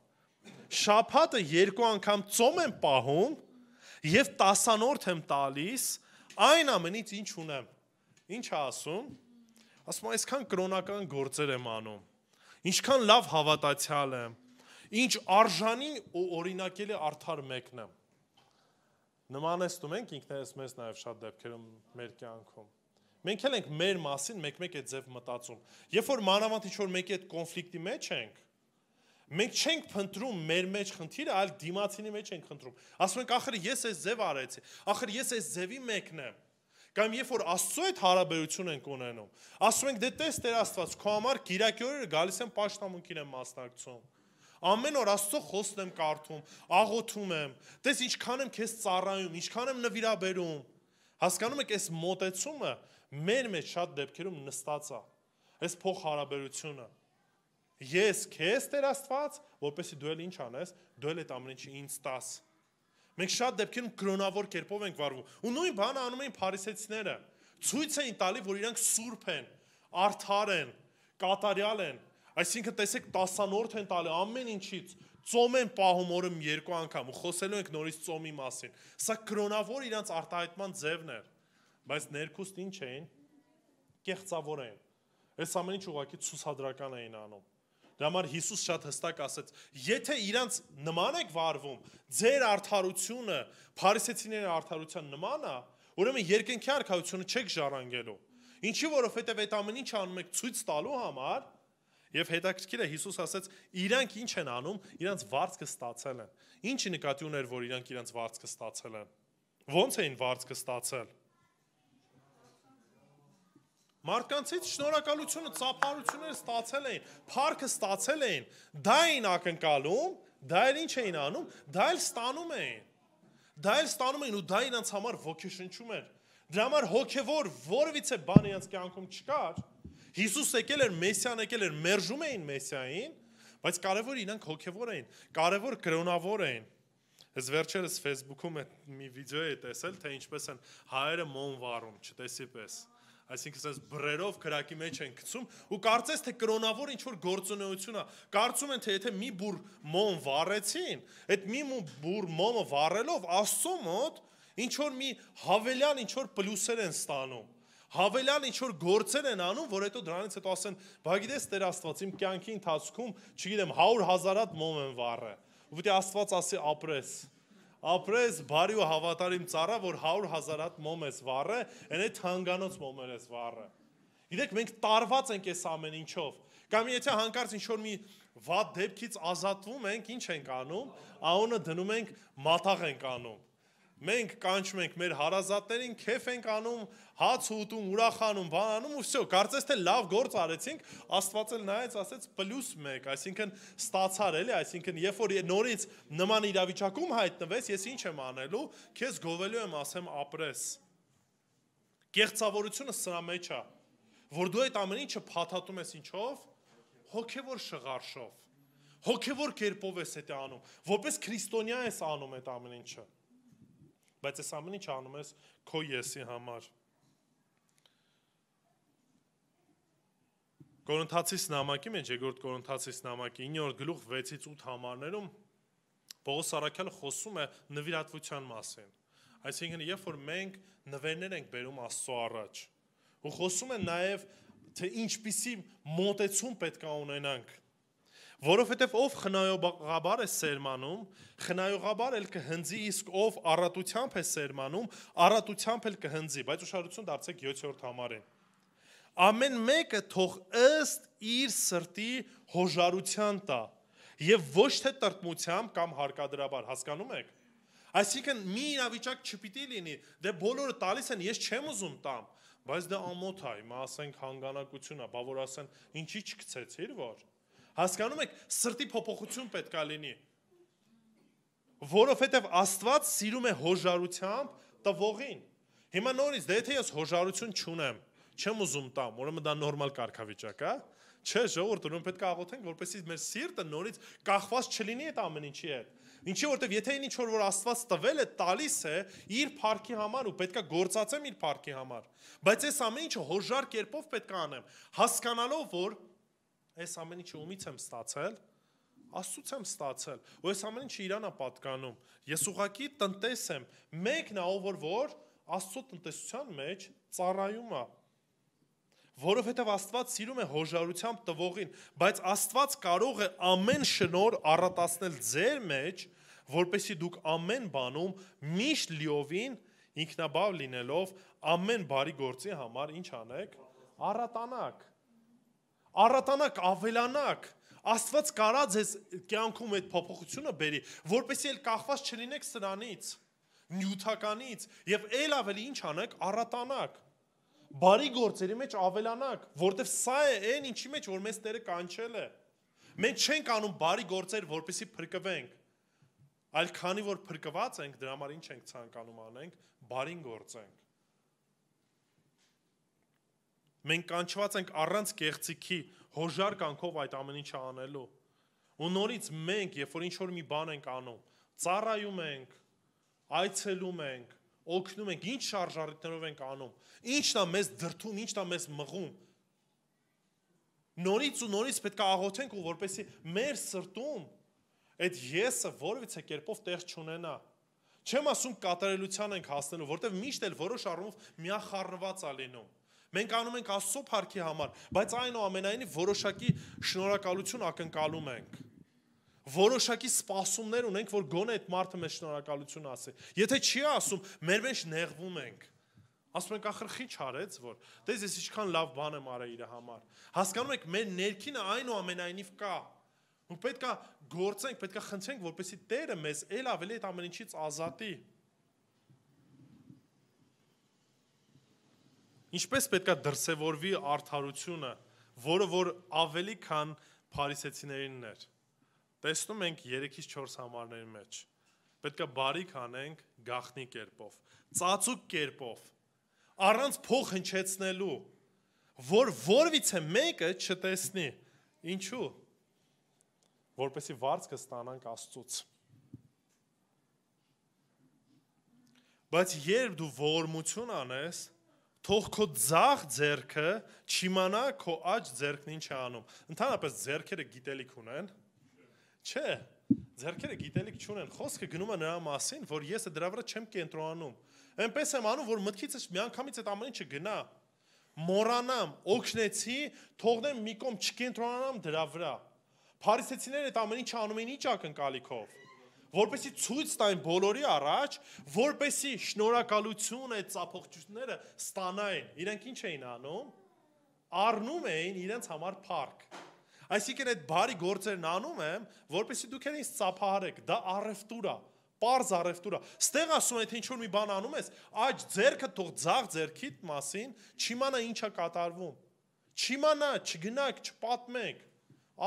շաբաթը 2 անգամ ծոմ եմ պահում և 10-րդ եմ տալիս այն ամենից ինչ ունեմ։ Ինչ է ասում, այսքան կրոնական գործեր եմ անում, ինչքան լավ հավատացյալ եմ, ինչ արժանի ու օրինակելի արդար մեկն եմ։ Նմանեցնում ենք ինքներս մեզ նաև շատ դեպքերում մեր կյանքում։ Մենք էլ ենք մեր մասին մեկ-մեկ այդ ձև մտածում։ Երբ որ մանավանդ ինչ-որ մեկի հետ կոնֆլիկտի մեջ ենք, մենք չենք փնտրում մեր մեջ խնդիրը, այլ դիմացինի մեջ ենք խնդրում։ Ասում ենք, ախր ես այս ձև արեցի, ախր ես այս ձևի մեկն եմ։ Կամ երբ որ Աստծո հետ հարաբերություն ենք ունենում, ասում ենք, դե տես Տեր Աստված, քո համար կիրակի օրերը գալիս եմ պաշտամունքին եմ մասնակցում։ Ամեն օր Աստծո խոսքն եմ կարդում, աղոթում եմ, տես ինչքան եմ քեզ ծառայում, ինչքան եմ նվիրաբերում։ Հասկանում եք, այս մոտեցումը մեր մեջ շատ դեպքերում նստած է, այս փոխհարաբերությունը։ Ես քեզ Տեր Աստված, որպեսզի դու էլ ինչ անես, դու էլ այդ ամեն ինչը ինձ տաս։ Մենք շատ դեպքերում կրոնավոր կերպով ենք վարվում։ Ու նույն բանը անում էին փարիսեցիները։ Ցույց էին տալի, որ իրանք սուրբ են, արդար են, կատարյալ են։ Այսինքն տեսեք 10-րդ են տալի ամեն ինչից, ծոմ են պահում օրը 2 անգամ ու խոսելու ենք նորից ծոմի մասին։ Սա կրոնավոր իրանք արտահայտման ձևն էր։ Բայց ներքուստ ինչ էին։ Կեղծավոր էին։ Այս ամեն ինչ ուղղակի ցուցադրական էին անում։ Դրա համար Հիսուս շատ հստակ ասեց, եթե իրանց նման եք վարվում, ձեր արդարությունը փարիսեցիների արդարության նման է, ուրեմն երկնքի արքայությունը չեք ժառանգելու։ Ինչի որովհետև այդ ամեն ինչը անում եք ցույց տալու համար, եւ հետաքրքիր է Հիսուս ասեց, իրանք ինչ են անում, իրանց վարձքը ստացել են։ Ինչի նկատի ուներ, որ իրանք իրանց վարձքը ստացել են։ Ոնց էին վարձքը ստացել։ Մարդկանցից շնորհակալությունը, ծափարությունները ստացել էին, փառքը ստացել էին, դա էին ակնկալում, դա էլ ինչ էին անում, դա էլ ստանում էին։ Դա էլ ստանում էին ու դա իրենց համար ոգեշնչում էր։ Դրա համար հոգևոր որևիցե բան իրենց կյանքում չկար։ Հիսուս եկել էր, Մեսիան եկել էր, մերժում էին Մեսիային, բայց կարևոր իրանք հոգևոր էին, կարևոր կրոնավոր էին։ Ես վերջերս Facebook-ում մի վիդեո էի տեսել, թե ինչպես են հայերը մոմ վառում, չտեսի պես։ Այսինքն ասես բրերով քրակի մեջ են գցում ու կարծես թե կրոնավոր ինչ որ գործունեություն է։ Կարծում են թե եթե մի բուր մոմ վառեցին, այդ մի բուր մոմը վառելով Աստծո մոտ ինչ որ մի հավելյալ ինչ որ պլյուսեր են ստանում։ Հավելյալ ինչ որ գործեր են անում, որ հետո դրանից հետո ասեն, բա գիտես Տեր Աստված իմ կյանքի ընթացքում, չգիտեմ, 100,000 հատ մոմ եմ վառել։ Ու պետք է Աստված ասի ապրես բարի ու հավատարիմ ծառա, որ 100,000 հատ մոմ ես վառը, այն այդ հանգանոց մոմեր ես վառը։ Գիտեք, մենք տարված ենք այս ամեն ինչով։ Կամ եթե հանկարծ ինչ-որ մի վատ դեպքից ազատվում ենք, ինչ ենք անում, անունը դնում ենք, մատաղ ենք անում։ Մենք կանչում ենք մեր հարազատներին, քեֆ ենք անում, հաց ուտում, ուրախանում, բանանում ու վсё, կարծես թե լավ գործ արեցինք, Աստված էլ նայեց, ասեց +1, այսինքն ստացար էլի, այսինքն երբ որ նորից նման իրավիճակում հայտնվես, ես ինչ եմ անելու, քեզ գովելու եմ, ասեմ, ապրես։ Կեղծավորությունը սրա մեջ է, որ դու այդ ամեն ինչը փաթաթում ես ինչով, հոգևոր շղարշով, հոգևոր կերպով ես դա անում, որպես քրիստոնյա ես անում այդ ամեն ինչը։ Բայց այս ամեն ինչը անում ես քո եսի համար։ Կորինթացիս նամակի մեջ, երկրորդ Կորինթացիս նամակի 9-րդ գլուխ 6-ից 8 համարներում Պողոս առաքյալը խոսում է նվիրատվության մասին։ Այսինքն, երբ որ մենք նվերներ ենք բերում Աստծո առաջ, ու խոսում է նաև, թե ինչպիսի մոտեցում պետք է ունենանք, որովհետև ով խնայողաբար է սերմանում, խնայողաբար էլ կհնձի, իսկ ով առատությամբ է սերմանում, առատությամբ էլ կհնձի, բայց ուշադրություն դարձեք 7-րդ համարին։ Ամեն մեկը թող ըստ իր սրտի հոժարության տա, եւ ոչ թե տրտմությամբ կամ հարկադրաբար, հասկանում եք։ Այսինքն մի իրավիճակ չպիտի լինի, դե բոլորը տալիս են, ես չեմ ուզում տամ, բայց դա ամոթ է, հիմա ասենք հանգանակություն է, բա որ ասեն, ինչի չգցեցիր որ։ Հասկանում եք, սրտի փոփոխություն պետք է լինի։ Որովհետև Աստված սիրում է հոժարությամբ տվողին։ Հիմա նորից, դե եթե ես հոժարություն չունեմ, չեմ ուզում տամ, ուրեմն դա նորմալ կարգավիճակ է։ Չէ, ժողովուրդ, ուրեմն պետք է աղոթենք, որպեսզի մեր սիրտը նորից կախված չլինի այդ ամեն ինչի հետ։ Ինչի որտեվ եթե ինչ որ Աստված տվել է, տալիս է իր փառքի համար ու պետք է գործածեմ իր փառքի համար։ Բայց այս ամեն ինչը հոժար կերպով պետք է անեմ, հասկանալով, որ այս ամեն ինչը ումից եմ ստացել, Աստծուց եմ ստացել, ու այս ամեն ինչը Իրան է պատկանում։ Ես ուղղակի տնտես եմ, մեկն է, որ Աստծո տնտեսության մեջ ծառայում է։ Որովհետև Աստված սիրում է հոժարությամբ տվողին, բայց Աստված կարող է ամեն շնոր առատացնել ձեր մեջ, որպեսզի դուք ամեն բանում միշտ լիովին ինքնաբավ լինելով ամեն բարի գործի համար ինչ անեք, առատանաք, ավելանաք, Աստված կարա ձեզ կյանքում այդ փոփոխությունը բերի, որպեսզի էլ կախված չլինեք սրանից, նյութականից, եւ ել ավելի ինչ անեք, առատանաք, բարի գործերի մեջ ավելանաք, որտեվ սա է այն ինչի մեջ, որ մեզ Տերը կանչել է։ Մենք չենք անում բարի գործեր, որպեսզի փրկվենք, այլ քանի որ փրկված ենք, դրա համար ինչ ենք ցանկանում անենք, բարին գործենք։ Մենք կանչված ենք առանց կեղծիքի, հոժար կյանքով այդ ամեն ինչը անելու։ Ու նորից մենք, երբ որ ինչ-որ մի բան ենք անում, ծառայում ենք, այցելում ենք, օգնում ենք, ինչ շարժառիթներով ենք անում, ինչն է մեզ դրդում, ինչն է մեզ մղում։ Նորից ու նորից պետք է աղոթենք, ու որպեսզի մեր սրտում այդ եսը որևիցե կերպով տեղ չունենա։ Չեմ ասում կատարելության ենք հասնելու, որտեղ միշտ էլ որոշ առումով միախառնված է լինում։ Մենք անում ենք Աստծո փառքի համար, բայց այնուամենայնիվ որոշակի շնորհակալություն ակնկալում ենք։ Որոշակի սպասումներ ունենք, որ գոնե այդ մարդը մեզ շնորհակալություն ասի։ Եթե չի ասում, մեր մեջ նեղվում ենք։ Ասում ենք, ախր խիչ արեց, որ դες ես ինչքան լավ բան եմ արել իր համար։ Հասկանում եք, մեր ներքինը այնուամենայնիվ կա։ Ու պետք է գործենք, պետք է խնդրենք, որպեսզի Տերը մեզ ել ավելի այդ ամեն ինչից ազատի։ Ինչպես պետք է դրսևորվի արդարությունը, որը որ ավելի քան փարիսեցիներինն էր։ Տեսնում ենք 3-ից 4 համարների մեջ։ Պետք է բարիք անենք գաղտնի կերպով, ծածուկ կերպով, առանց փող հնչեցնելու, որ որևիցե մեկը չտեսնի։ Ինչու՞։ Որպեսզի վարձքը ստանանք Աստծուց։ Բայց երբ դու ողորմություն անես, թող քո ձախ ձեռքը չիմանա քո աջ ձեռքն ինչ է անում։ Ընդհանրապես ձեռքերը գիտելիք ունեն։ Չէ, ձեռքերը գիտելիք չունեն։ Խոսքը գնում է նրա մասին, որ ես դրա վրա չեմ կենտրոնանում։ Այնպես եմ անում, որ մտքիցս միանգամից այդ ամեն ինչը գնա։ Մոռանամ, օգնեցի, թողնեմ մի կողմ չկենտրոնանամ դրա վրա։ Փարիսեցիները այդ ամեն ինչը անում էին ինչ ակնկալիքով, որպեսզի ցույց տային բոլորի առաջ, որպեսզի շնորհակալություն այդ ծափողջությունները ստանային։ Իրենք ինչ էին անում։ առնում էին իրենց համար փառք։ Այսինքն այդ բարի գործերն անում եմ, որպեսզի դուք ինձ ծափահարեք, դա առևտուր է, պարզ առևտուր է։ Ստեղ ասում են, թե ինչ որ մի բան անում ես, աջ ձեռքը թող ձախ ձեռքիդ մասին, չիմանա ինչ է կատարվում։ Չիմանա, չգնաք, չպատմեք։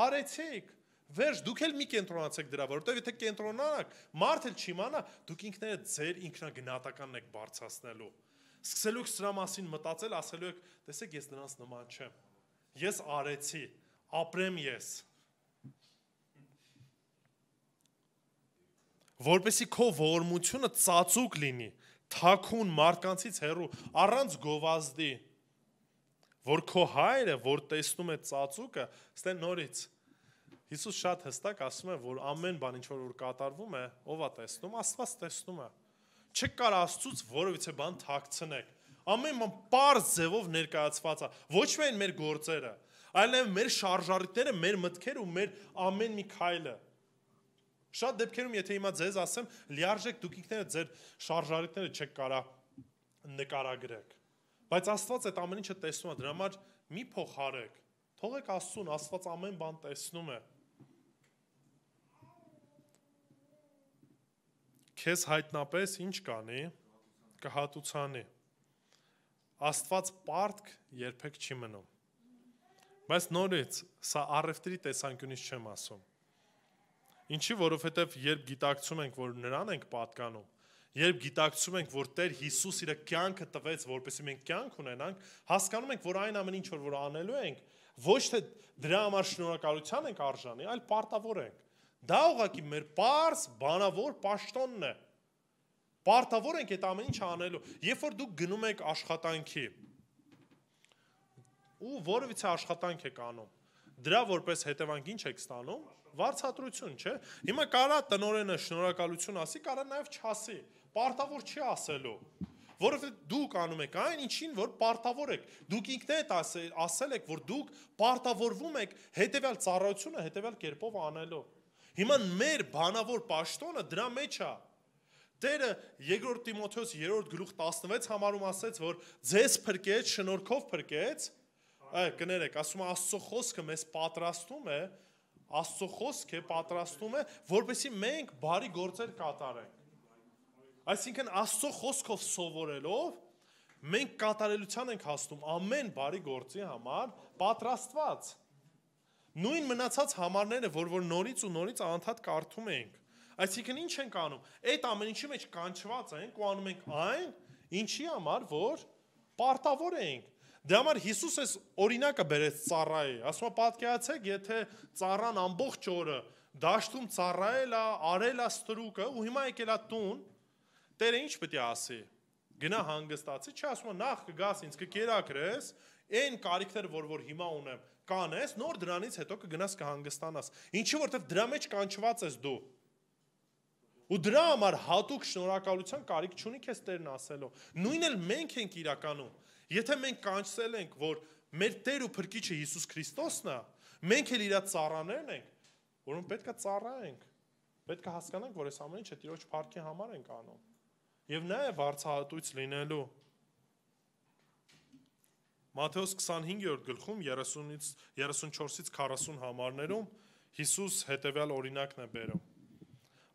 Արեցիք, վերջ, դուք էլ մի կենտրոնացեք դրա վրա, որովհետև եթե կենտրոնանաք, մարդ էլ չիմանա, դուք ինքներդ ձեր ինքնագնահատականն եք բարձրացնելու։ Սկսելու եք սրա մասին մտածել, ասելու եք, տեսեք, ես դրանց նման չեմ։ Ես արեցի, ապրեմ ես։ Որպեսզի քո ողորմությունը ծածուկ լինի, թաքուն մարդկանցից հեռու, առանց գովազդի, որ քո հայրը, որ տեսնում է ծածուկը, ստե նորից Հիսուս շատ հստակ ասում է, որ ամեն բան ինչ որ կատարվում է, ով է տեսնում, Աստված տեսնում է։ Չեք կարող Աստծուց որևիցե բան թաքցնեք։ Ամեն բան պարզ ձևով ներկայացված է, ոչ միայն մեր գործերը, այլ նաև մեր շարժառիթները, մեր մտքերը ու մեր ամեն մի քայլը։ Շատ դեպքերում, եթե հիմա ձեզ ասեմ, լիարժեք դուք ինքներդ ձեր շարժառիթները չեք կարող նկարագրեք։ Բայց Աստված այդ ամեն ինչը տեսնում է, դրա համար մի փոխարեք։ Թողեք Աստծուն, Աստված ամեն բան տեսնում է։ Քեզ հայտնապես ինչ կանի, կհատուցանի։ Աստված պարտք երբեք չի մնում։ Բայց նորից, սա առևտրի տեսանկյունից չեմ ասում։ Ինչի, որովհետև երբ գիտակցում ենք, որ նրան ենք պատկանում, երբ գիտակցում ենք, որ Տեր Հիսուս իր կյանքը տվեց, որպեսզի մենք կյանք ունենանք, հասկանում ենք, որ այն ամեն ինչ, որ անելու ենք, ոչ թե դրա համար շնորհակալության ենք արժանի, այլ պարտավոր ենք։ Դա ուղղակի մեր պարզ, բանավոր պաշտոնն է։ Պարտավոր ենք այդ ամեն ինչը անելու։ Երբ որ դուք գնում եք աշխատանքի, ու որևիցե աշխատանք եք անում, դրա որպես հետևանք ինչ եք ստանում, վարձատրություն, չէ։ Հիմա կարա տնօրենը շնորհակալություն ասի, կարա նաև չասի, պարտավոր չի ասելու, որովհետև դուք անում եք այն ինչին, որ պարտավոր եք, դուք ինքներդ ասել եք, որ դուք պարտավորվում եք հետևյալ ծառայությունը հետևյալ կերպով անելու։ Հիմա մեր բանավոր պաշտոնը դրա մեջ է։ Տերը 2 Տիմոթեոս 3:16 համարում ասեց, որ ձեզ փրկեց, շնորհքով փրկեց, կներեք, ասում է Աստծո խոսքը մեզ պատրաստում է, Աստծո խոսքը պատրաստում է, որպեսզի մենք բարի գործեր կատարենք։ Այսինքն Աստծո խոսքով սովորելով մենք կատարելության ենք հասնում ամեն բարի գործի համար պատրաստված։ Նույն մնացած համարները, որ նորից ու նորից անդադ կարդում ենք։ Այսինքն ինչ ենք անում։ Այդ ամեն ինչի մեջ կանչված ենք ու անում ենք այն, ինչի համար, որ պարտավոր ենք։ Դրա համար Հիսուս էս օրինակը բերեց ծառայի, ասում է պատկերացեք, եթե ծառան ամբողջ օրը դաշտում ծառայել է, արել է ստրուկը ու հիմա եկել է տուն, Տերը ինչ պետք է ասի։ Գնա հանգստացի, չի ասում նախ կգաս ինձ կկերակրես, այն կարիքները, որ հիմա ունեմ, կանես, նոր դրանից հետո կգնաս կհանգստանաս։ Ինչի որտեվ դրա մեջ կանչված ես դու։ Ու դրա համար հատուկ շնորհակալության կարիք չունի քեզ Տերն ասելով։ Նույնն էլ մենք ենք իրականում։ Եթե մենք կանչել ենք, որ մեր Տեր ու Փրկիչը Հիսուս Քրիստոսն է, մենք էլ իր ծառաներն ենք, որոնք պետք է ծառայենք։ Պետք է հասկանանք, որ այս ամեն ինչը Տիրոջ փառքի համար ենք անում։ Եվ նաև վարձահատույց լինելու։ Մատթեոս 25-րդ գլխում 34-ից 40 համարներում Հիսուս հետևյալ օրինակն է բերում։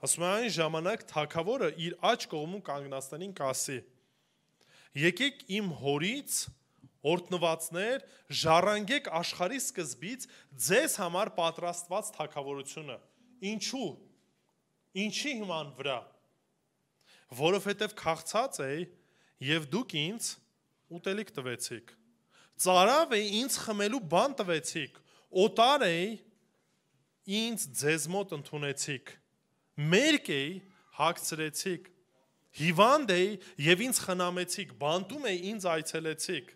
Ասում է այն ժամանակ թագավորը իր աջ կողմում կանգնածներին կասի. Եկեք իմ հորից օրհնվածներ, ժառանգեք աշխարհի սկզբից ձեզ համար պատրաստված թագավորությունը։ Ինչու։ Ինչի հիման վրա։ Որովհետև քաղցած էի եւ դուք ինձ ուտելիք տվեցիք։ Ծարավ էի ինձ խմելու բան տվեցիք։ Օտար էի ինձ ձեզ մոտ ընդունեցիք։ Մերկ էի հագցրեցիք։ Հիվանդ էի եւ ինձ խնամեցիք, բանտում էի ինձ այցելեցիք։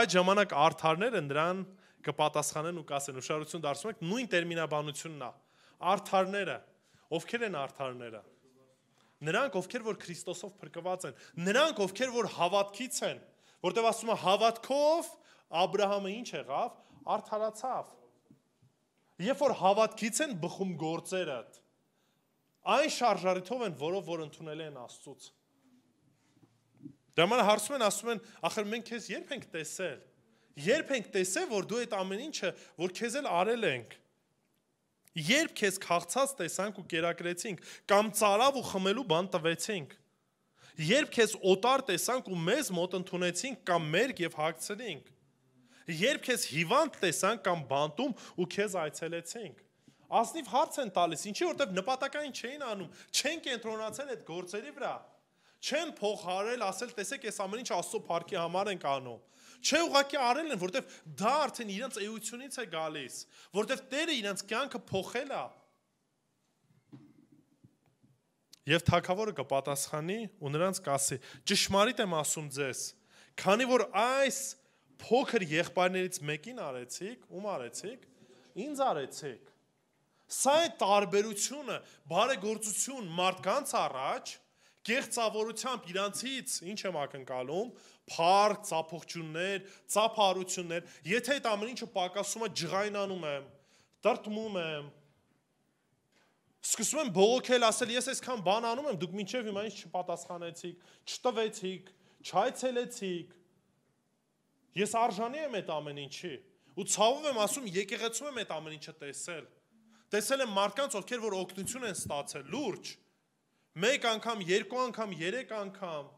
Այդ ժամանակ արդարները նրան կպատասխանեն ու կասեն, ուշադրություն դարձնում եք, նույն տերմինաբանությունն է։ Արդարները, ովքեր են արդարները։ Նրանք, ովքեր որ Քրիստոսով փրկված են, նրանք, ովքեր որ հավատքից են, որտեղ ասում է հավատքով Աբրահամը ինչ եղավ, արդարացավ։ Երբ որ հավատքից են բխում գործերը, այն շարժառիթով են, որով որ ընդունել են Աստծուց։ Դրա համար հարցում են, ասում են, ախր մենք քեզ երբ ենք տեսել։ Երբ ենք տեսել, որ դու այդ ամեն ինչը, որ քեզ էլ արել ենք, երբ քեզ քաղցած տեսանք ու կերակրեցինք, կամ ծարավ ու խմելու բան տվեցինք, երբ քեզ օտար տեսանք ու մեզ մոտ ընդունեցինք կամ մերկ եւ հագցրինք, երբ քեզ հիվանդ տեսանք կամ բանտում ու քեզ այցելեցինք, ազնիվ հարց են տալիս, ինչի որտեվ նպատակային չէին անում, չեն կենտրոնացել այդ գործերի վրա, չեն փոխարել, ասել, տեսեք, այս ամեն ինչ Աստծո փառքի համար ենք անում, չէ ուղղակի արել են, որտեվ դա արդեն իրենց էությունից է գալիս, որտեվ Տերը իրենց կյանքը փոխել է։ Եվ թագավորը կպատասխանի ու նրանց կասի. ճշմարիտ եմ ասում ձեզ, քանի որ այս փոքր եղբայրներից մեկին արեցիք, ում արեցիք, ինձ արեցիք։ Սա է տարբերությունը, բարեգործություն մարդկանց առաջ, կեղծավորությամբ իրանցից ինչ եմ ակնկալում, փառք, ծափողջուններ, ծափարություններ, եթե այդ ամեն ինչը պակասում է, ջղայնանում եմ, տրտմում եմ, սկսում եմ բողոքել, ասել, ես այսքան բան անում եմ, դուք մինչև հիմա ինչ չպատասխանեցիք, չտվեցիք, չայցելեցիք, ես արժանի եմ այդ ամեն ինչի, ու ցավով եմ ասում, եկեղեցում եմ այդ ամեն ինչը տեսել եմ մարդկանց, ովքեր որ օգնություն են ստացել, լուրջ, մեկ անգամ, երկու անգամ, երեք անգամ,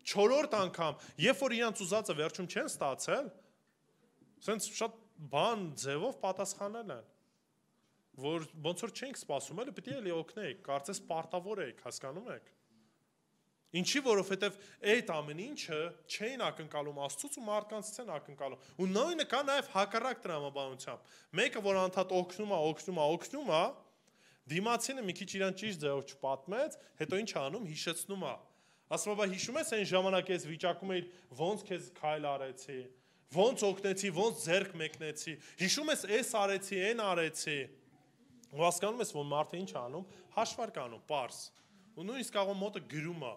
չորրորդ անգամ, երբ որ իրանց ուզածը վերջում չեն ստացել, սենց շատ բան ձևով պատասխանել են, որ ոնց որ չենք սպասում, էլի պիտի էլի օգնեիք, կարծես պարտավոր եք, հասկանում եք։ Ինչի, որովհետև այդ ամեն ինչը չէին ակնկալում Աստծուց ու մարդկանցից են ակնկալում։ Ու նույնը կա նաև հակառակ տրամաբանությամբ։ Մեկը, որ անդադ օգնում է, դիմացինը մի քիչ իրան ճիշտ ձևով չպատմեց, հետո ինչ անում, հիշեցնում է։ Ասում է, հիշում ես այն ժամանակ ես վիճակում էիր, ոնց քեզ քայլ արեցի, ոնց օգնեցի, ոնց ձեռք մեկնեցի, հիշում ես էս արեցի, այն արեցի։ Ու հասկանում ես, որ մարդը ինչ անում, հաշվարկ անում, պարզ։ Ու նույնիսկ աղոն մոտը գրում է,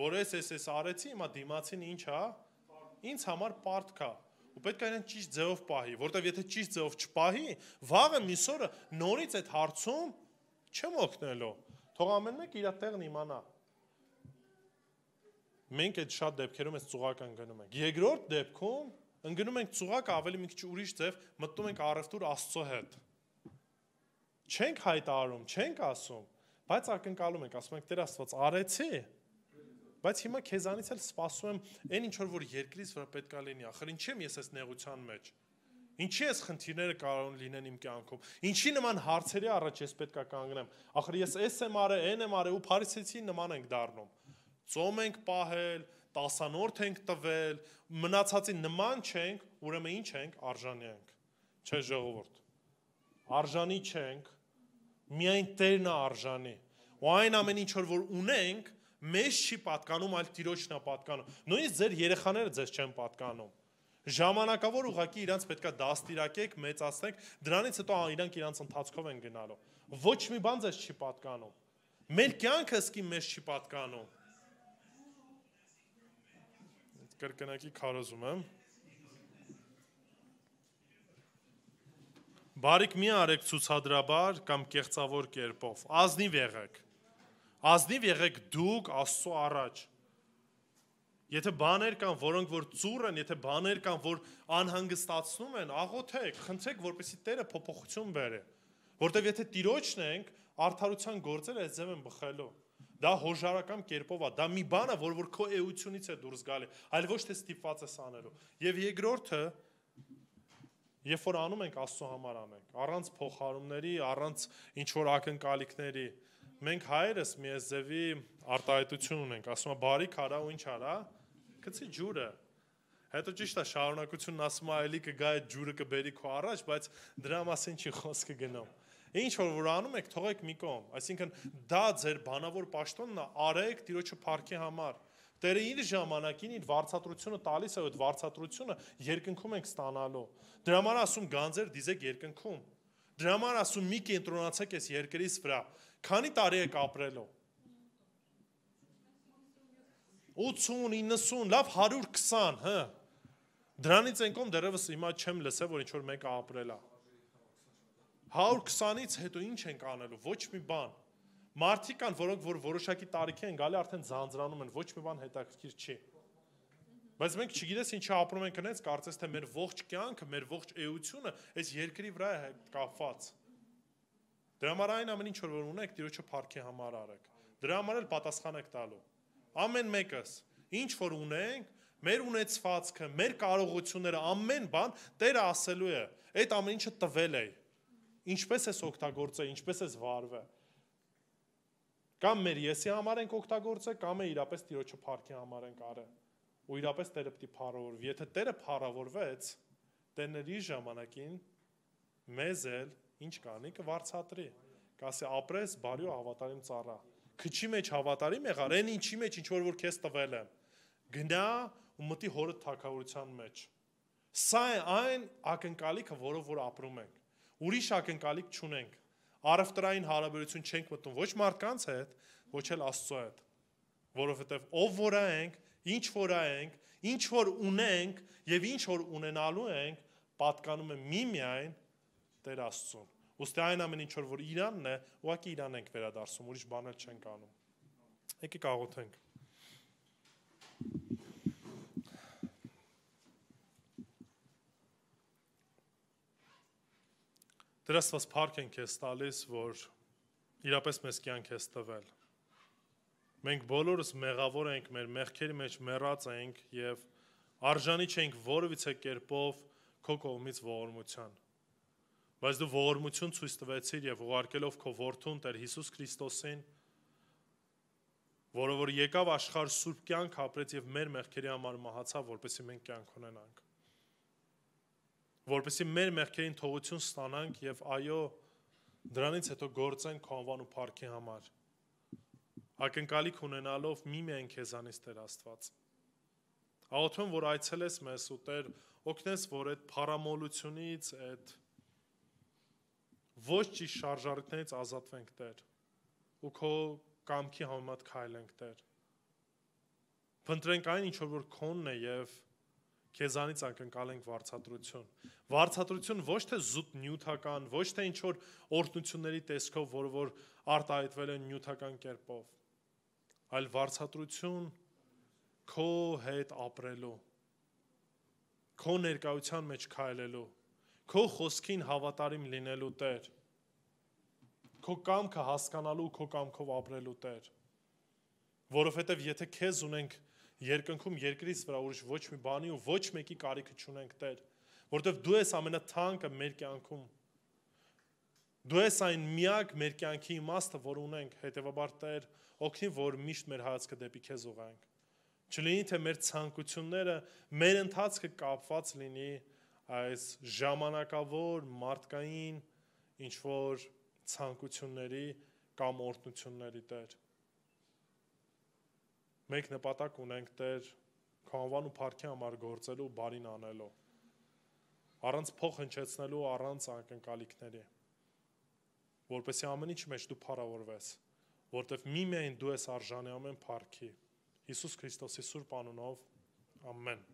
որ ես արեցի, հիմա դիմացին ինչ է, ինձ համար պարտք է։ Ու պետք է իրեն ճիշտ ձևով պահի, որտեվ եթե ճիշտ ձևով չպահի, վաղը մյուս օրը նորից այդ հարցում չեմ օգնելու։ Թող ամեն մեկ իր տեղն իմանա։ Մենք այդ շատ դեպքերում այս ծուղակ ընկնում ենք։ Երկրորդ դեպքում ընկնում ենք ծուղակը ավելի մի քիչ ուրիշ ձև, մտնում ենք առևտուր Աստծո հետ։ Չենք հայտարարում, չենք ասում, բայց ակնկալում ենք, ասում ենք Տեր Աստված, արեցի, բայց հիմա քեզանից էլ սպասում եմ այն ինչ որ երկրից վրա պետքա լինի, ախր ինչի՞ եմ ես այս նեղության մեջ։ Ինչի՞ այս խնդիրները կարող լինեն իմ կյանքում։ Ինչի նման հարցերի առաջ ես պետքա կանգնեմ։ Ախր ես էս եմ արել, այն եմ արել ու փարիսեցի նման ենք դառնում։ Ծոմ ենք պահել, տասանորդ ենք տվել, մնացածի նման չենք, ուրեմն ինչ ենք, արժանի ենք։ Չէ ժողովուրդ։ Արժանի չենք, միայն Տերն է արժանի։ Ու այն ամեն ինչ որ ունենք, մեզ չի պատկանում, այլ Տիրոջն է պատկանում։ Նույնիսկ ձեր երեխաները ձեզ չեն պատկանում։ Ժամանակավոր ուղղակի իրանց պետքա դաստիարակեք, մեծացնեք, դրանից հետո իրանք իրանց ընթացքով են գնալու։ Ոչ մի բան ձեզ չի պատկանում։ Մեր կյանքը սկի մեզ չի պատկանում։ Կրկնակի քարոզում եմ։ Բարիք մի արեք ցուցադրաբար կամ կեղծավոր կերպով, ազնիվ եղեք։ Ազնիվ եղեք դուք Աստծո առաջ։ Եթե բաներ կան, որոնք որ ծուռ են, եթե բաներ կան, որ անհանգստացնում են, աղոթեք, խնդրեք, որպեսզի Տերը փոփոխություն բերի։ Որտեվ եթե Տիրոջն ենք, արդարության գործերը այս ձև են բխելու։ Դա հոժարական կերպով է, դա մի բան է, որ քո էությունից է դուրս գալի, այլ ոչ թե ստիպված ես անելու։ Եվ երկրորդը, երբ որ անում ենք Աստծո համար անենք, առանց փոխարումների, առանց ինչ որ ակնկալիքների, մենք հայերս մի ձևի արտահայտություն ունենք, ասում է բարիք արա ու ինչ արա, գցի ջուրը։ Հետո ճիշտ է շարունակությունն ասում է այլի կգա այդ ջուրը կբերի քո առաջ, բայց դրա մասին չի խոսքը գնում։ Ինչ որ անում եք, թողեք մի կողմ, այսինքն դա ձեր բանավոր պաշտոնն է, արեք Տիրոջը փառքի համար։ Տերը իր ժամանակին իր վարձատրությունը տալիս է, այդ վարձատրությունը երկնքում ենք ստանալու։ Դրա համար ասում գանձեր դիզեք երկնքում։ Դրա համար ասում մի կենտրոնացեք այս երկրից վրա։ Քանի տարի եք ապրելու։ 80, 90, լավ 120, հա։ Դրանից են կողմ դեռևս հիմա չեմ լսել, որ ինչ որ մեկը ապրել է։ 120-ից հետո ինչ ենք անելու, ոչ մի բան։ Մարդիկ կան, որոնք որ որոշակի տարիքի են գալի, արդեն ձանձրանում են, ոչ մի բան հետաքրքիր չի։ Բայց մենք չգիտես ինչի ապրում ենք այնպես, կարծես թե մեր ողջ կյանքը, մեր ողջ էությունը այս երկրի վրա է կապված։ Դրա համար այն ամեն ինչ որ ունեք, Տիրոջը փառքի համար արեք։ Դրա համար էլ պատասխան եք տալու։ Ամեն մեկս, ինչ որ ունենք, մեր ունեցվածքը, մեր կարողությունները, ամեն բան Տերը ասելու է, այդ ամեն ինչը տվել է։ Ինչպես ես օգտագործել, ինչպես ես վարվել։ Կամ մեր եսի համար ենք օգտագործել, կամ իրապես Տիրոջը փառքի համար ենք արել։ Ու իրապես Տերը պիտի փառավորվի։ Եթե Տերը փառավորվեց, Տերների ժամանակին մեզ էլ ինչ կանի կվարձատրի։ Կասի ապրես բարի ու հավատարիմ ծառա։ Քչի մեջ հավատարիմ եղար, այն ինչի մեջ ինչ որ քեզ տվել եմ։ Գնա ու մտի հորդ թագավորության մեջ։ Սա է այն ակնկալիքը, որով որ ապրում ենք։ Ուրիշ ակնկալիք չունենք։ Առևտրային հարաբերություն չենք մտնում ոչ մարդկանց հետ, ոչ էլ Աստծո հետ։ Որովհետև ով որ ենք, ինչ որ ենք, ինչ որ ունենք եւ ինչ որ ունենալու ենք, պատկանում է միմիայն Տեր Աստծուն։ Ոստի այն ամեն ինչ որ Իրանն է, ուղղակի Իրան ենք վերադարձում, ուրիշ բան էլ չենք անում։ Եկեք աղոթենք։ Տեր Աստված, փառք ենք քեզ տալիս, որ իրապես մեզ կյանք ես տվել։ Մենք բոլորս մեղավոր ենք, մեր մեղքերի մեջ մեռած ենք եւ արժանի չենք որևիցե կերպով քո կողմից ողորմության։ Բայց դու ողորմություն ցույց տվեցիր եւ ուղարկելով քո որդուն Տեր Հիսուս Քրիստոսին, որը որ եկավ աշխարհ սուրբ կյանք ապրեց եւ մեր մեղքերի համար մահացավ, որպեսզի մենք կյանք ունենանք։ Որպեսզի մեր մեղքերին թողություն ստանանք եւ այո, դրանից հետո գործենք քո անվան ու փառքի համար։ Ակնկալիք ունենալով միմիայն քեզանից Տեր Աստված։ Աղոթում որ այցելես մեզ ու Տեր օգնես, որ այդ փառամոլությունից, այդ ոչ ճիշտ շարժառիթներից ազատվենք Տեր ու քո կամքի համեմատ քայլենք Տեր։ Փնտրենք այն ինչ որ քոնն է եւ քեզանից ակնկալենք վարձատրություն։ Վարձատրություն ոչ թե զուտ նյութական, ոչ թե ինչ որ օրհնությունների տեսքով, որը որ արտահայտվել են նյութական կերպով, այլ վարձատրություն քո հետ ապրելու, քո ներկայության մեջ քայլելու, քո խոսքին հավատարիմ լինելու Տեր, քո կամքը հասկանալու, քո կամքով ապրելու Տեր, որովհետև եթե քեզ ունենք երկնքում երկրից վրա ուրիշ ոչ մի բանի ու ոչ մեկի կարիքը չունենք Տեր, որովհետև դու ես ամենաթանկը մեր կյանքում, դու ես այն միակ մեր կյանքի իմաստը, որ ունենք, հետևաբար Տեր, օգնի, որ միշտ մեր հայացքը դեպի քեզ ուղղենք, չլինի թե մեր ցանկությունները, մեր ընթացքը կապված լինի այս ժամանակավոր, մարդկային, ինչ որ ցանկությունների կամ օրհնությունների Տեր։ Մենք նպատակ ունենք Տեր քո անվան ու փառքի համար գործելու, բարին անելու, առանց փող հնչեցնելու, առանց ակնկալիքների, որպեսզի ամեն ինչ մեջ դու փառավորվես, որտեվ միմիայն դու ես արժանի ամեն փառքի, Հիսուս Քրիստոսի սուրբ անունով, ամեն։